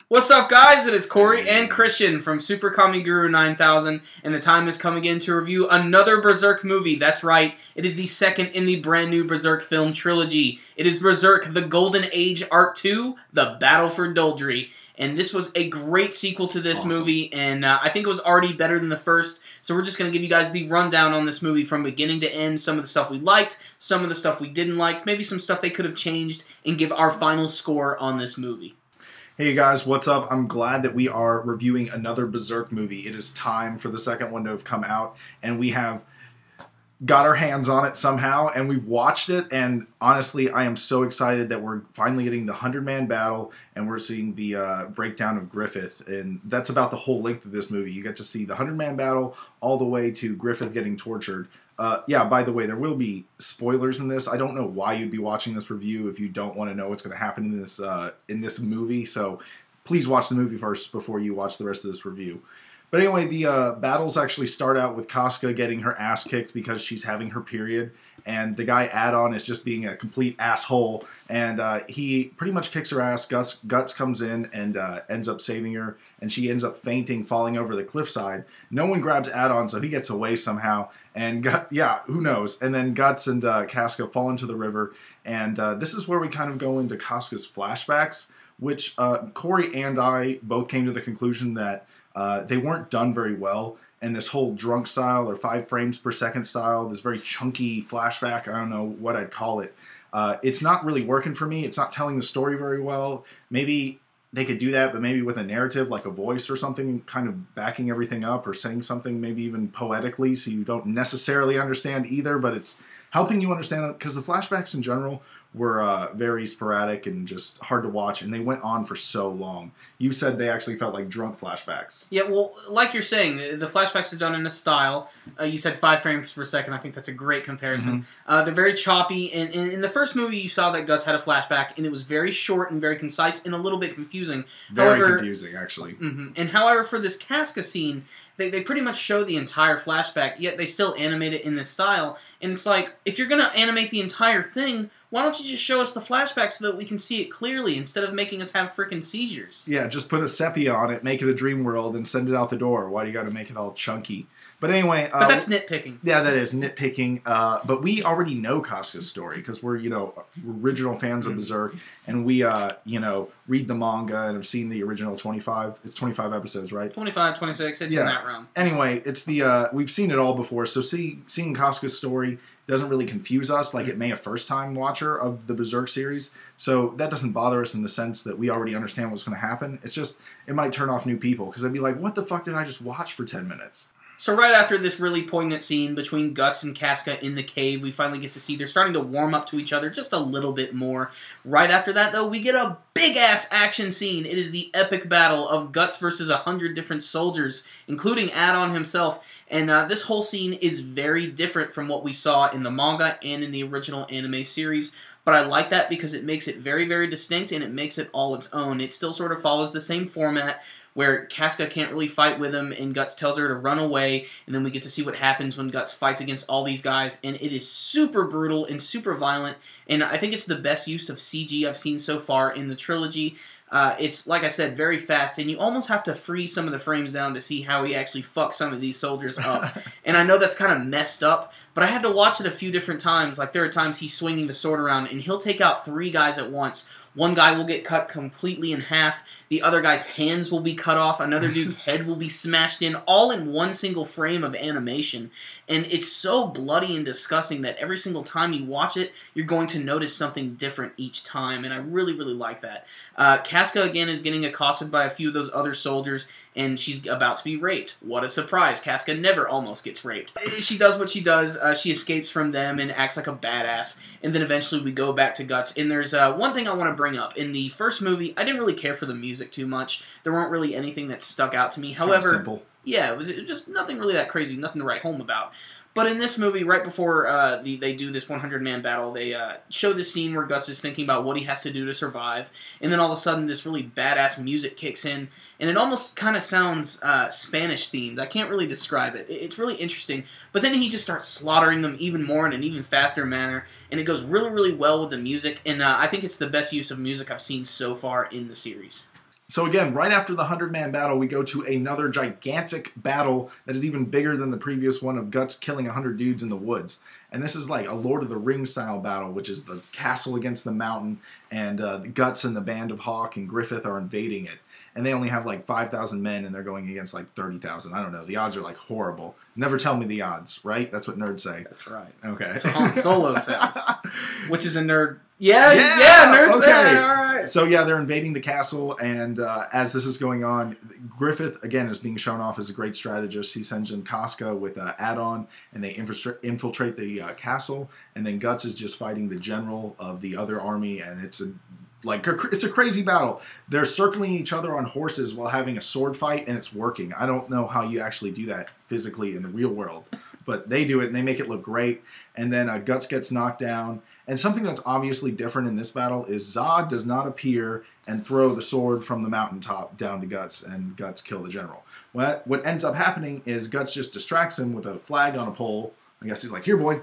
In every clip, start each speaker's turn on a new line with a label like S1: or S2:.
S1: What's up, guys? It is Corey and Christian from SuperKamiGuru9000, and the time has come again to review another Berserk movie. That's right, it is the second in the brand new Berserk film trilogy. It is Berserk: The Golden Age Art 2, The Battle for Doldrey. And this was a great sequel to this movie, and I think it was already better than the first, so we're just going to give you guys the rundown on this movie from beginning to end, some of the stuff we liked, some of the stuff we didn't like, maybe some stuff they could have changed, and give our final score on this movie.
S2: Hey guys, what's up? I'm glad that we are reviewing another Berserk movie. It is time for the second one to have come out, and we have got our hands on it somehow, and we've watched it, and honestly, I am so excited that we're finally getting the 100-man battle, and we're seeing the breakdown of Griffith, and that's about the whole length of this movie. You get to see the 100-man battle all the way to Griffith getting tortured. Yeah, by the way, there will be spoilers in this. I don't know why you'd be watching this review if you don't want to know what's going to happen in this movie, so please watch the movie first before you watch the rest of this review. But anyway, the battles actually start out with Casca getting her ass kicked because she's having her period, and the guy Add-on is just being a complete asshole, and he pretty much kicks her ass. Guts comes in and ends up saving her, and she ends up fainting, falling over the cliffside. No one grabs Add-on, so he gets away somehow, and yeah, who knows? And then Guts and Casca fall into the river, and this is where we kind of go into Casca's flashbacks, which Corey and I both came to the conclusion that they weren't done very well, and this whole drunk style or 5 frames per second style, this very chunky flashback, I don't know what I'd call it, it's not really working for me. It's not telling the story very well. Maybe they could do that, but maybe with a narrative, like a voice or something, kind of backing everything up or saying something maybe even poetically so you don't necessarily understand either, but it's helping you understand it, because the flashbacks in general were very sporadic and just hard to watch, and they went on for so long. You said they actually felt like drunk flashbacks.
S1: Yeah, well, like you're saying, the flashbacks are done in a style. You said 5 frames per second. I think that's a great comparison. They're very choppy, and in the first movie you saw that Guts had a flashback, and it was very short and very concise and a little bit confusing.
S2: Very confusing, actually.
S1: And however, for this Casca scene, they pretty much show the entire flashback, yet they still animate it in this style. And it's like, if you're going to animate the entire thing, why don't you just show us the flashback so that we can see it clearly instead of making us have freaking seizures?
S2: Yeah, just put a sepia on it, make it a dream world, and send it out the door. Why do you got to make it all chunky? But anyway...
S1: but that's nitpicking.
S2: Yeah, that is nitpicking. But we already know Casca's story, because we're, original fans of Berserk, and we, read the manga and have seen the original 25... It's 25 episodes, right?
S1: 25, 26, it's in that realm.
S2: Anyway, it's the... we've seen it all before, so seeing Casca's story doesn't really confuse us like it may a first-time watcher of the Berserk series. So that doesn't bother us in the sense that we already understand what's going to happen. It's just, it might turn off new people, because they'd be like, what the fuck did I just watch for 10 minutes?
S1: So right after this really poignant scene between Guts and Casca in the cave, we finally get to see they're starting to warm up to each other just a little bit more. Right after that, though, we get a big-ass action scene. It is the epic battle of Guts versus 100 different soldiers, including Add-on himself. And this whole scene is very different from what we saw in the manga and in the original anime series. But I like that because it makes it very, very distinct, and it makes it all its own. It still sort of follows the same format, where Casca can't really fight with him, and Guts tells her to run away, and then we get to see what happens when Guts fights against all these guys, and it is super brutal and super violent, and I think it's the best use of CG I've seen so far in the trilogy. It's, like I said, very fast, and you almost have to freeze some of the frames down to see how he actually fucks some of these soldiers up. And I know that's kind of messed up, but I had to watch it a few different times. Like, there are times he's swinging the sword around, and he'll take out 3 guys at once. One guy will get cut completely in half, the other guy's hands will be cut off, another dude's head will be smashed in, all in one single frame of animation. And it's so bloody and disgusting that every single time you watch it, you're going to notice something different each time, and I really, really like that. Casca, again, is getting accosted by a few of those other soldiers, and she's about to be raped. What a surprise. Casca never almost gets raped. She does what she does. She escapes from them and acts like a badass. And then eventually we go back to Guts. And there's one thing I want to bring up. In the first movie, I didn't really care for the music too much. There weren't really anything that stuck out to me.
S2: It's
S1: However,
S2: simple.
S1: Yeah, it was just nothing really that crazy, nothing to write home about. But in this movie, right before they do this 100-man battle, they show this scene where Guts is thinking about what he has to do to survive, and then all of a sudden this really badass music kicks in, and it almost kind of sounds Spanish-themed. I can't really describe it. It's really interesting, but then he just starts slaughtering them even more in an even faster manner, and it goes really, really well with the music, and I think it's the best use of music I've seen so far in the series.
S2: So again, right after the 100-man battle, we go to another gigantic battle that is even bigger than the previous one of Guts killing 100 dudes in the woods. And this is like a Lord of the Rings style battle, which is the castle against the mountain, and Guts and the band of Hawk and Griffith are invading it. And they only have like 5,000 men, and they're going against like 30,000. I don't know. The odds are like horrible. Never tell me the odds, right? That's what nerds say.
S1: That's right.
S2: Okay.
S1: Han Solo says, which is a nerd. Yeah, nerds.
S2: Okay.
S1: Yeah, all right.
S2: So yeah, they're invading the castle, and as this is going on, Griffith again is being shown off as a great strategist. He sends in Casca with add-on, and they infiltrate the castle. And then Guts is just fighting the general of the other army, and it's a crazy battle. They're circling each other on horses while having a sword fight, and it's working. I don't know how you actually do that physically in the real world, but they do it, and they make it look great. And then Guts gets knocked down. And something that's obviously different in this battle is Zod does not appear and throw the sword from the mountaintop down to Guts, and Guts kill the general. What ends up happening is Guts just distracts him with a flag on a pole. I guess he's like, here, boy.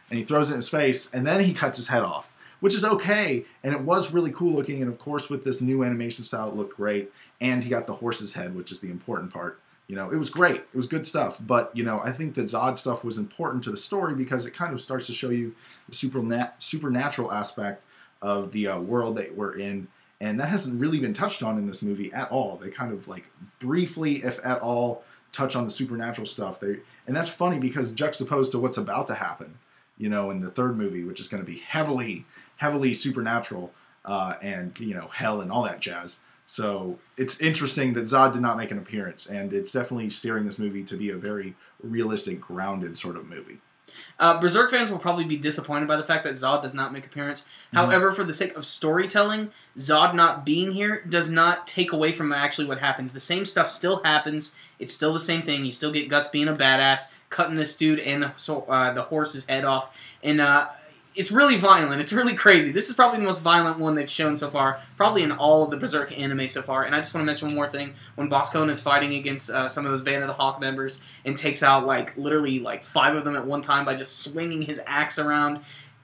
S2: And he throws it in his face, and then he cuts his head off, which is okay. And it was really cool looking. And, of course, with this new animation style, it looked great. And he got the horse's head, which is the important part. You know, it was great. It was good stuff. But, you know, I think the Zod stuff was important to the story because it kind of starts to show you the supernatural aspect of the world that we're in. And that hasn't really been touched on in this movie at all. They kind of, like, briefly, if at all, touch on the supernatural stuff. And that's funny because juxtaposed to what's about to happen, you know, in the third movie, which is going to be heavily, heavily supernatural and, you know, hell and all that jazz. So it's interesting that Zod did not make an appearance, and it's definitely steering this movie to be a very realistic, grounded sort of movie.
S1: Berserk fans will probably be disappointed by the fact that Zod does not make an appearance. However, for the sake of storytelling, Zod not being here does not take away from actually what happens. The same stuff still happens. It's still the same thing. You still get Guts being a badass, cutting this dude and the horse's head off, and it's really violent. It's really crazy. This is probably the most violent one they've shown so far, probably in all of the Berserk anime so far. And I just want to mention one more thing. When Boscone is fighting against some of those Band of the Hawk members and takes out, like, literally, like, 5 of them at one time by just swinging his axe around,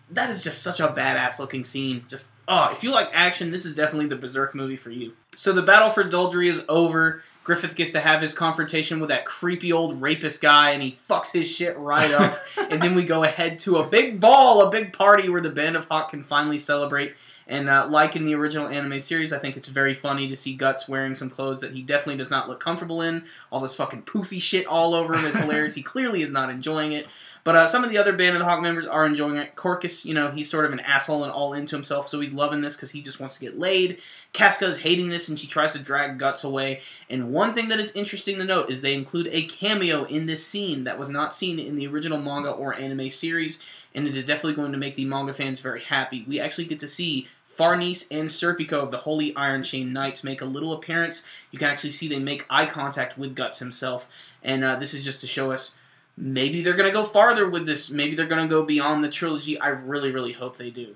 S1: that is just such a badass-looking scene. Just, if you like action, this is definitely the Berserk movie for you. So the battle for Doldrey is over. Griffith gets to have his confrontation with that creepy old rapist guy, and he fucks his shit right up. And then we go ahead to a big ball, a big party where the Band of Hawk can finally celebrate. And like in the original anime series, I think it's very funny to see Guts wearing some clothes that he definitely does not look comfortable in. All this fucking poofy shit all over him. It's hilarious. He clearly is not enjoying it. But some of the other Band of the Hawk members are enjoying it. Corcus, you know, he's sort of an asshole and all into himself, so he's loving this because he just wants to get laid. Casca is hating this, and she tries to drag Guts away. And one thing that is interesting to note is they include a cameo in this scene that was not seen in the original manga or anime series, and it is definitely going to make the manga fans very happy. We actually get to see Farnese and Serpico of the Holy Iron Chain Knights make a little appearance. You can actually see they make eye contact with Guts himself, and this is just to show us maybe they're going to go farther with this. Maybe they're going to go beyond the trilogy. I really, really hope they do.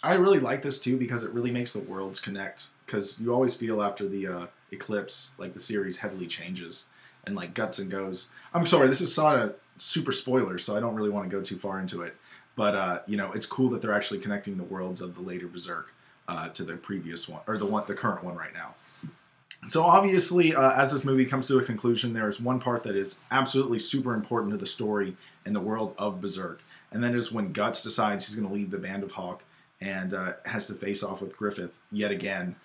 S2: I really like this, too, because it really makes the worlds connect. Because you always feel after the Eclipse, like, the series heavily changes. And, like, Guts and goes... I'm sorry, this is not a super spoiler, so I don't really want to go too far into it. But, you know, it's cool that they're actually connecting the worlds of the later Berserk to the previous one, or the current one right now. So obviously, as this movie comes to a conclusion, there is one part that is absolutely super important to the story and the world of Berserk. And that is when Guts decides he's going to leave the Band of Hawk and has to face off with Griffith yet again,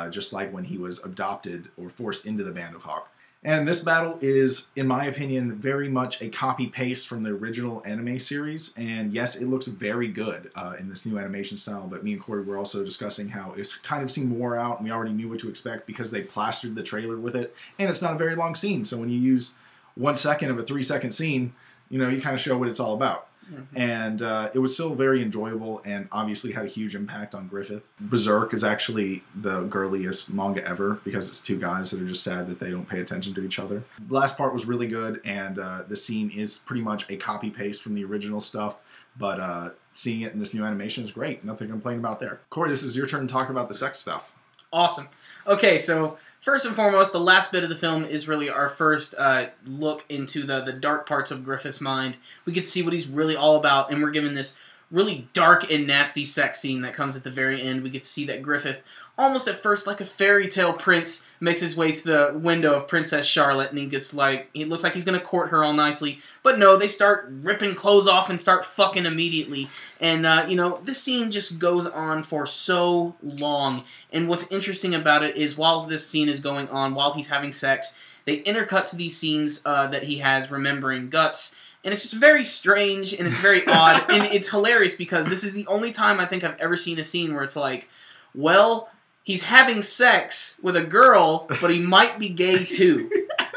S2: just like when he was adopted or forced into the Band of Hawk. And this battle is, in my opinion, very much a copy-paste from the original anime series. And yes, it looks very good in this new animation style, but me and Corey were also discussing how it's kind of seemed wore out, and we already knew what to expect because they plastered the trailer with it. And it's not a very long scene, so when you use 1 second of a 3-second scene, you know, you kind of show what it's all about. Mm-hmm. And it was still very enjoyable and obviously had a huge impact on Griffith. Berserk is actually the girliest manga ever because it's 2 guys that are just sad that they don't pay attention to each other. The last part was really good, and the scene is pretty much a copy-paste from the original stuff, but seeing it in this new animation is great. Nothing to complain about there. Corey, this is your turn to talk about the sex stuff.
S1: Awesome. Okay, so first and foremost, the last bit of the film is really our first look into the dark parts of Griffith's mind. We get to see what he's really all about, and we're given this really dark and nasty sex scene that comes at the very end. We get to see that Griffith, almost at first like a fairy tale prince, makes his way to the window of Princess Charlotte, and he looks like he's going to court her all nicely. But no, they start ripping clothes off and start fucking immediately. And, this scene just goes on for so long. And what's interesting about it is while this scene is going on, while he's having sex, they intercut to these scenes that he has remembering Guts. And it's just very strange, and it's very odd, and it's hilarious because this is the only time I think I've ever seen a scene where it's like, well, he's having sex with a girl, but he might be gay too.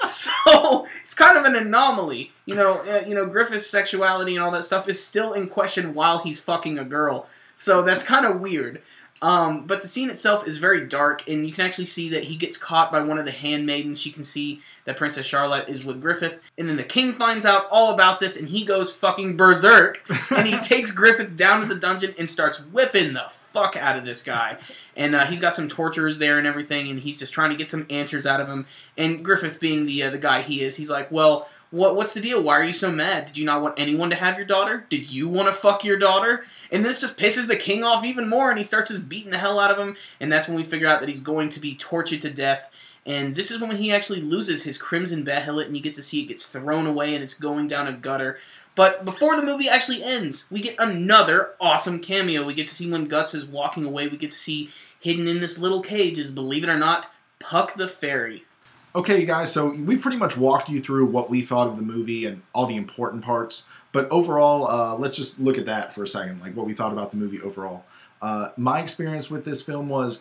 S1: So it's kind of an anomaly. Griffith's sexuality and all that stuff is still in question while he's fucking a girl. So that's kind of weird. But the scene itself is very dark, and you can actually see that he gets caught by one of the handmaidens. You can see that Princess Charlotte is with Griffith, and then the king finds out all about this, and he goes fucking berserk, and he takes Griffith down to the dungeon and starts whipping the fuck out of this guy. And he's got some torturers there and everything, and he's just trying to get some answers out of him. And Griffith, being the guy he is, he's like, well, what's the deal? Why are you so mad? Did you not want anyone to have your daughter? Did you want to fuck your daughter? And this just pisses the king off even more, and he starts just beating the hell out of him, and that's when we figure out that he's going to be tortured to death. And this is when he actually loses his crimson behelit, and you get to see it gets thrown away, and it's going down a gutter. But before the movie actually ends, we get another awesome cameo. We get to see when Guts is walking away. We get to see hidden in this little cage is, believe it or not, Puck the Fairy.
S2: Okay, you guys, so we pretty much walked you through what we thought of the movie and all the important parts. But overall, let's just look at that for a second, like what we thought about the movie overall. My experience with this film was,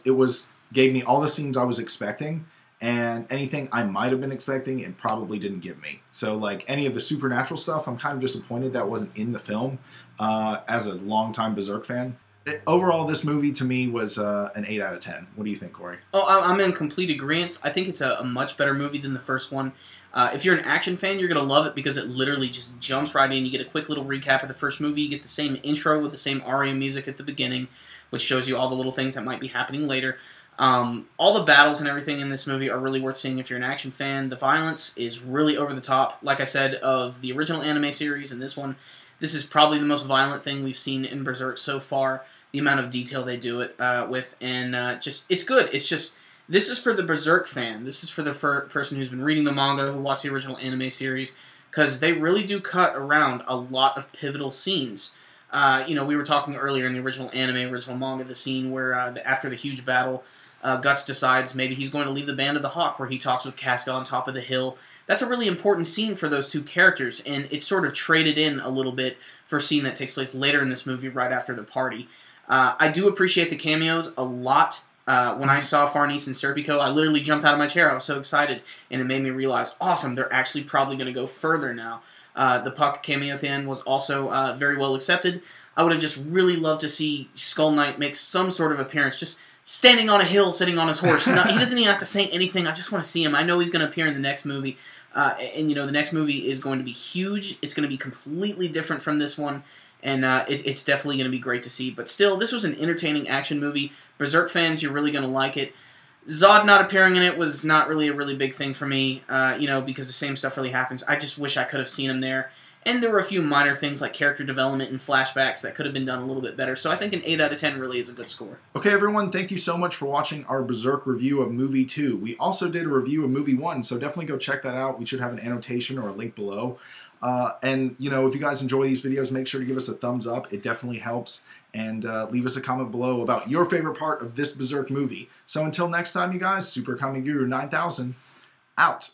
S2: gave me all the scenes I was expecting, and anything I might have been expecting, it probably didn't give me. So, like, any of the supernatural stuff, I'm kind of disappointed that wasn't in the film, as a longtime Berserk fan. Overall, this movie, to me, was an 8 out of 10. What do you think, Corey?
S1: Oh, I'm in complete agreement. I think it's a much better movie than the first one. If you're an action fan, you're going to love it because it literally just jumps right in. You get a quick little recap of the first movie. You get the same intro with the same aria music at the beginning, which shows you all the little things that might be happening later. All the battles and everything in this movie are really worth seeing if you're an action fan. The violence is really over the top. Like I said, of the original anime series and this one, this is probably the most violent thing we've seen in Berserk so far. The amount of detail they do it with, and it's good. It's just, this is for the Berserk fan. This is for the person who's been reading the manga, who watched the original anime series, because they really do cut around a lot of pivotal scenes. We were talking earlier in the original anime, original manga, the scene where after the huge battle, Guts decides maybe he's going to leave the Band of the Hawk, where he talks with Casca on top of the hill. That's a really important scene for those two characters, and it's sort of traded in a little bit for a scene that takes place later in this movie, right after the party. I do appreciate the cameos a lot. When I saw Farnese and Serpico, I literally jumped out of my chair. I was so excited, and it made me realize, awesome, they're actually probably going to go further now. The Puck cameo at the end was also very well accepted. I would have just really loved to see Skull Knight make some sort of appearance, just standing on a hill, sitting on his horse. He doesn't even have to say anything. I just want to see him. I know he's going to appear in the next movie. The next movie is going to be huge. It's going to be completely different from this one. And it's definitely going to be great to see. But still, this was an entertaining action movie. Berserk fans, you're really going to like it. Zod not appearing in it was not really a really big thing for me, because the same stuff really happens. I just wish I could have seen him there. And there were a few minor things like character development and flashbacks that could have been done a little bit better. So I think an 8 out of 10 really is a good score.
S2: Okay, everyone, thank you so much for watching our Berserk review of Movie 2. We also did a review of Movie 1, so definitely go check that out. We should have an annotation or a link below. If you guys enjoy these videos, make sure to give us a thumbs up. It definitely helps. And leave us a comment below about your favorite part of this Berserk movie. So until next time, you guys, SuperKamiGuru9000, out.